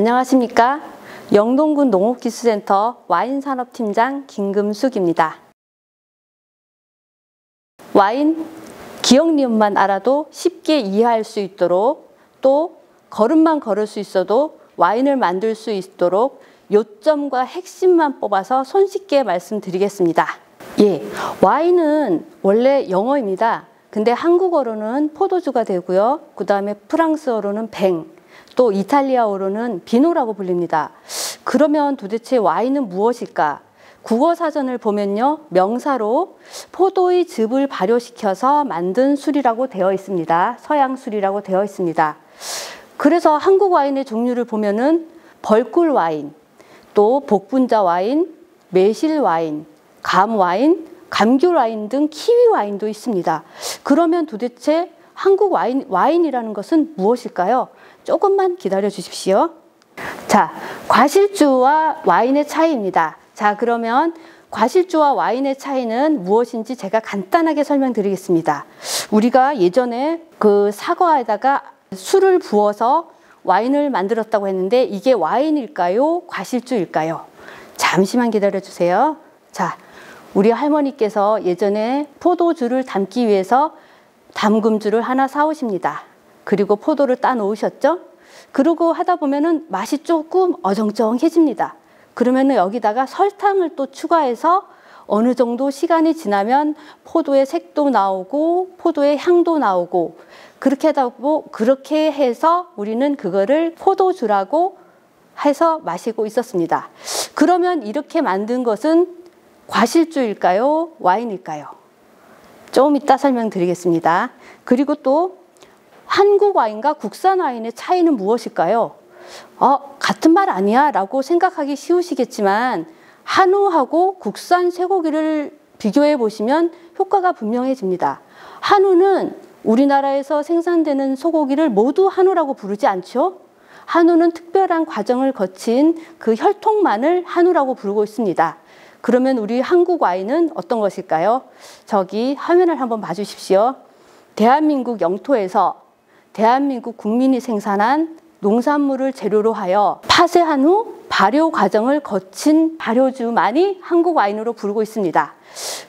안녕하십니까? 영동군 농업기술센터 와인산업팀장 김금숙입니다. 와인 기억 니은만 알아도 쉽게 이해할 수 있도록, 또 걸음만 걸을 수 있어도 와인을 만들 수 있도록 요점과 핵심만 뽑아서 손쉽게 말씀드리겠습니다. 와인은 원래 영어입니다. 근데 한국어로는 포도주가 되고요. 그 다음에 프랑스어로는 뱅, 또 이탈리아어로는 비노라고 불립니다. 그러면 도대체 와인은 무엇일까? 국어사전을 보면요, 명사로 포도의 즙을 발효시켜서 만든 술이라고 되어 있습니다. 서양 술이라고 되어 있습니다. 그래서 한국 와인의 종류를 보면은 벌꿀 와인, 또 복분자 와인, 매실 와인, 감 와인, 감귤 와인 등 키위 와인도 있습니다. 그러면 도대체 한국 와인이라는 것은 무엇일까요? 조금만 기다려 주십시오. 자, 과실주와 와인의 차이입니다. 자, 그러면 과실주와 와인의 차이는 무엇인지 제가 간단하게 설명드리겠습니다. 우리가 예전에 그 사과에다가 술을 부어서 와인을 만들었다고 했는데 이게 와인일까요? 과실주일까요? 잠시만 기다려 주세요. 자, 우리 할머니께서 예전에 포도주를 담기 위해서 담금주를 하나 사오십니다. 그리고 포도를 따 놓으셨죠? 그러고 하다 보면은 맛이 조금 어정쩡해집니다. 그러면은 여기다가 설탕을 또 추가해서 어느 정도 시간이 지나면 포도의 색도 나오고 포도의 향도 나오고 그렇게 해서 우리는 그거를 포도주라고 해서 마시고 있었습니다. 그러면 이렇게 만든 것은 과실주일까요? 와인일까요? 좀 이따 설명드리겠습니다. 그리고 또 한국 와인과 국산 와인의 차이는 무엇일까요? 같은 말 아니야 라고 생각하기 쉬우시겠지만 한우하고 국산 쇠고기를 비교해 보시면 효과가 분명해집니다. 한우는 우리나라에서 생산되는 소고기를 모두 한우라고 부르지 않죠? 한우는 특별한 과정을 거친 그 혈통만을 한우라고 부르고 있습니다. 그러면 우리 한국 와인은 어떤 것일까요? 저기 화면을 한번 봐주십시오. 대한민국 영토에서 대한민국 국민이 생산한 농산물을 재료로 하여 파쇄한 후 발효 과정을 거친 발효주만이 한국 와인으로 부르고 있습니다.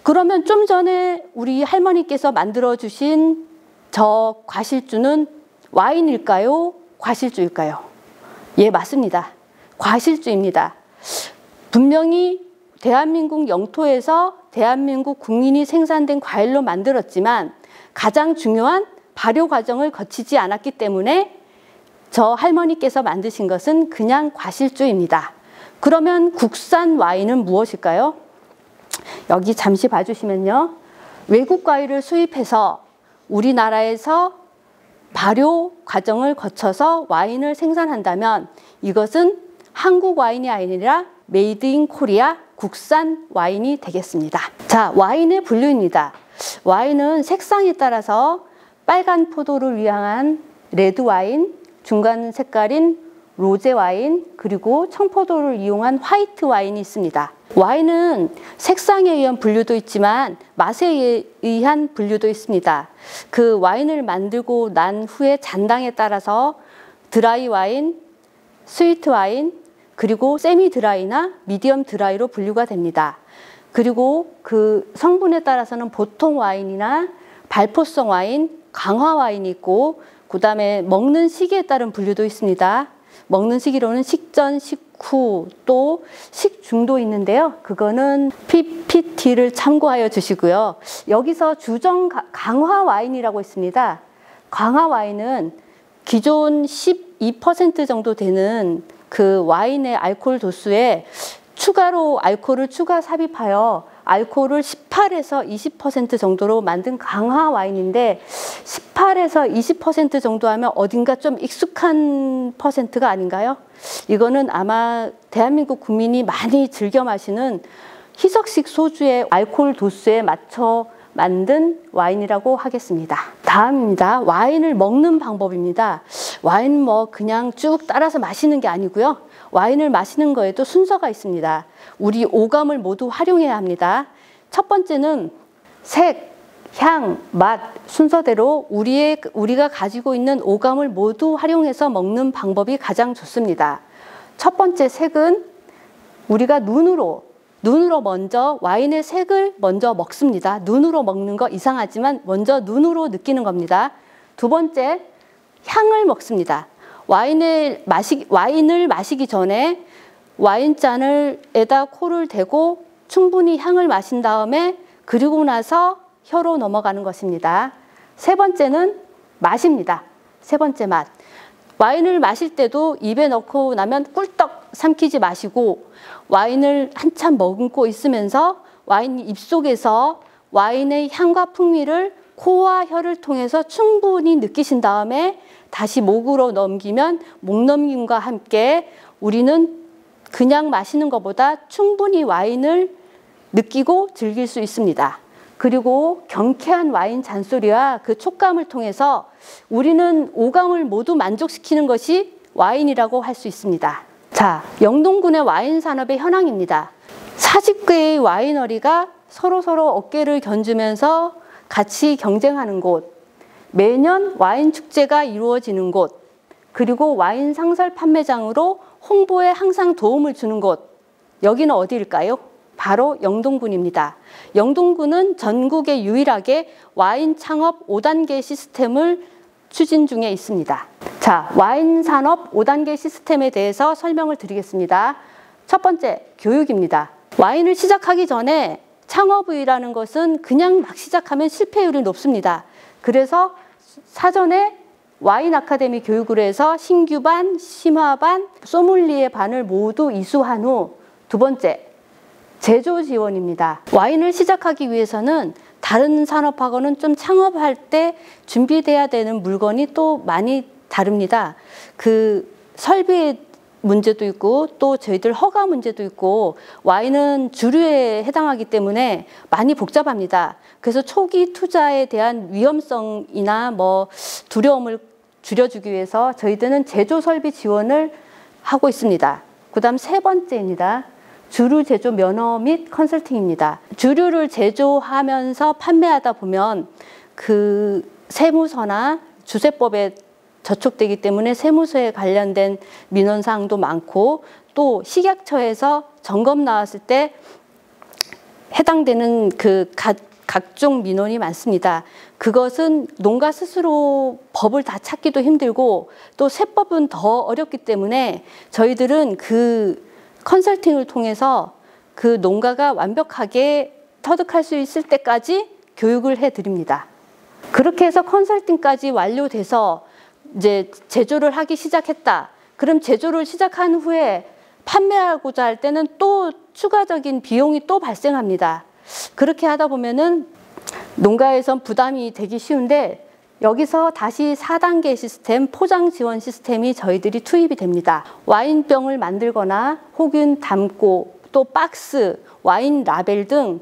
그러면 좀 전에 우리 할머니께서 만들어주신 저 과실주는 와인일까요? 과실주일까요? 예, 맞습니다. 과실주입니다. 분명히 대한민국 영토에서 대한민국 국민이 생산된 과일로 만들었지만 가장 중요한 발효 과정을 거치지 않았기 때문에 저 할머니께서 만드신 것은 그냥 과실주입니다. 그러면 국산 와인은 무엇일까요? 여기 잠시 봐주시면요. 외국 과일을 수입해서 우리나라에서 발효 과정을 거쳐서 와인을 생산한다면 이것은 한국 와인이 아니라 메이드 인 코리아 국산 와인이 되겠습니다. 자, 와인의 분류입니다. 와인은 색상에 따라서 빨간 포도를 위한 레드 와인, 중간 색깔인 로제 와인, 그리고 청포도를 이용한 화이트 와인이 있습니다. 와인은 색상에 의한 분류도 있지만 맛에 의한 분류도 있습니다. 그 와인을 만들고 난 후에 잔당에 따라서 드라이 와인, 스위트 와인, 그리고 세미 드라이나 미디엄 드라이로 분류가 됩니다. 그리고 그 성분에 따라서는 보통 와인이나 발포성 와인, 강화 와인이 있고 그 다음에 먹는 시기에 따른 분류도 있습니다. 먹는 시기로는 식전, 식후, 또 식중도 있는데요. 그거는 PPT를 참고하여 주시고요. 여기서 주정 강화 와인이라고 있습니다. 강화 와인은 기존 12% 정도 되는 그 와인의 알코올 도수에 추가로 알코올을 추가 삽입하여 알코올을 18에서 20% 정도로 만든 강화 와인인데 18에서 20% 정도 하면 어딘가 좀 익숙한 퍼센트가 아닌가요? 이거는 아마 대한민국 국민이 많이 즐겨 마시는 희석식 소주의 알코올 도수에 맞춰 만든 와인이라고 하겠습니다. 다음입니다. 와인을 먹는 방법입니다. 와인 그냥 쭉 따라서 마시는 게 아니고요. 와인을 마시는 거에도 순서가 있습니다. 우리 오감을 모두 활용해야 합니다. 첫 번째는 색, 향, 맛 순서대로 우리가 가지고 있는 오감을 모두 활용해서 먹는 방법이 가장 좋습니다. 첫 번째 색은 우리가 눈으로 먼저 와인의 색을 먼저 먹습니다. 눈으로 먹는 거 이상하지만 먼저 눈으로 느끼는 겁니다. 두 번째, 향을 먹습니다. 와인을 마시기 전에 와인잔에다 코를 대고 충분히 향을 마신 다음에 그리고 나서 혀로 넘어가는 것입니다. 세 번째는 맛입니다. 세 번째 맛. 와인을 마실 때도 입에 넣고 나면 꿀떡 삼키지 마시고 와인을 한참 머금고 있으면서 와인 입속에서 와인의 향과 풍미를 코와 혀를 통해서 충분히 느끼신 다음에 다시 목으로 넘기면 목 넘김과 함께 우리는 그냥 마시는 것보다 충분히 와인을 느끼고 즐길 수 있습니다. 그리고 경쾌한 와인 잔소리와 그 촉감을 통해서 우리는 오감을 모두 만족시키는 것이 와인이라고 할 수 있습니다. 자, 영동군의 와인 산업의 현황입니다. 40개의 와이너리가 서로 어깨를 견주면서 같이 경쟁하는 곳, 매년 와인 축제가 이루어지는 곳, 그리고 와인 상설 판매장으로 홍보에 항상 도움을 주는 곳, 여기는 어디일까요? 바로 영동군입니다. 영동군은 전국에 유일하게 와인 창업 5단계 시스템을 추진 중에 있습니다. 자, 와인 산업 5단계 시스템에 대해서 설명을 드리겠습니다. 첫 번째, 교육입니다. 와인을 시작하기 전에 창업이라는 것은 그냥 막 시작하면 실패율이 높습니다. 그래서 사전에 와인 아카데미 교육을 해서 신규반, 심화반, 소믈리에 반을 모두 이수한 후 두 번째, 제조 지원입니다. 와인을 시작하기 위해서는 다른 산업하고는 좀 창업할 때 준비돼야 되는 물건이 또 많이 다릅니다. 그 설비 문제도 있고 또 저희들 허가 문제도 있고 와인은 주류에 해당하기 때문에 많이 복잡합니다. 그래서 초기 투자에 대한 위험성이나 두려움을 줄여주기 위해서 저희들은 제조 설비 지원을 하고 있습니다. 그다음 세 번째입니다. 주류 제조 면허 및 컨설팅입니다. 주류를 제조하면서 판매하다 보면 그 세무서나 주세법에 저촉되기 때문에 세무서에 관련된 민원사항도 많고 또 식약처에서 점검 나왔을 때 해당되는 그 각종 민원이 많습니다. 그것은 농가 스스로 법을 다 찾기도 힘들고 또 세법은 더 어렵기 때문에 저희들은 그 컨설팅을 통해서 그 농가가 완벽하게 터득할 수 있을 때까지 교육을 해드립니다. 그렇게 해서 컨설팅까지 완료돼서 이제 제조를 하기 시작했다. 그럼 제조를 시작한 후에 판매하고자 할 때는 또 추가적인 비용이 또 발생합니다. 그렇게 하다 보면은 농가에선 부담이 되기 쉬운데 여기서 다시 4단계 시스템, 포장 지원 시스템이 저희들이 투입이 됩니다. 와인병을 만들거나 혹은 담고 또 박스, 와인 라벨 등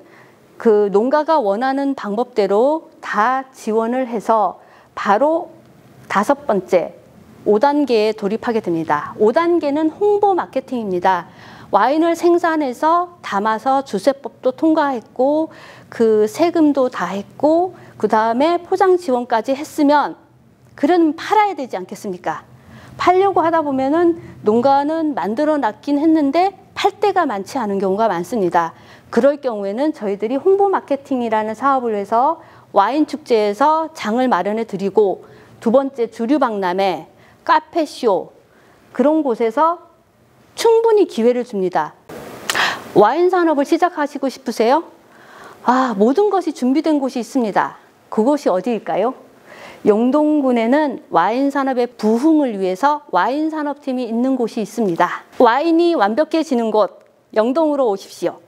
그 농가가 원하는 방법대로 다 지원을 해서 바로 다섯 번째, 5단계에 돌입하게 됩니다. 5단계는 홍보 마케팅입니다. 와인을 생산해서 담아서 주세법도 통과했고 그 세금도 다 했고 그 다음에 포장 지원까지 했으면 그러면 팔아야 되지 않겠습니까? 팔려고 하다 보면은 농가는 만들어 놨긴 했는데 팔 데가 많지 않은 경우가 많습니다. 그럴 경우에는 저희들이 홍보 마케팅이라는 사업을 해서 와인 축제에서 장을 마련해 드리고 두 번째 주류 박람회, 카페쇼 그런 곳에서 충분히 기회를 줍니다. 와인 산업을 시작하시고 싶으세요? 모든 것이 준비된 곳이 있습니다. 그곳이 어디일까요? 영동군에는 와인 산업의 부흥을 위해서 와인 산업팀이 있는 곳이 있습니다. 와인이 완벽해지는 곳, 영동으로 오십시오.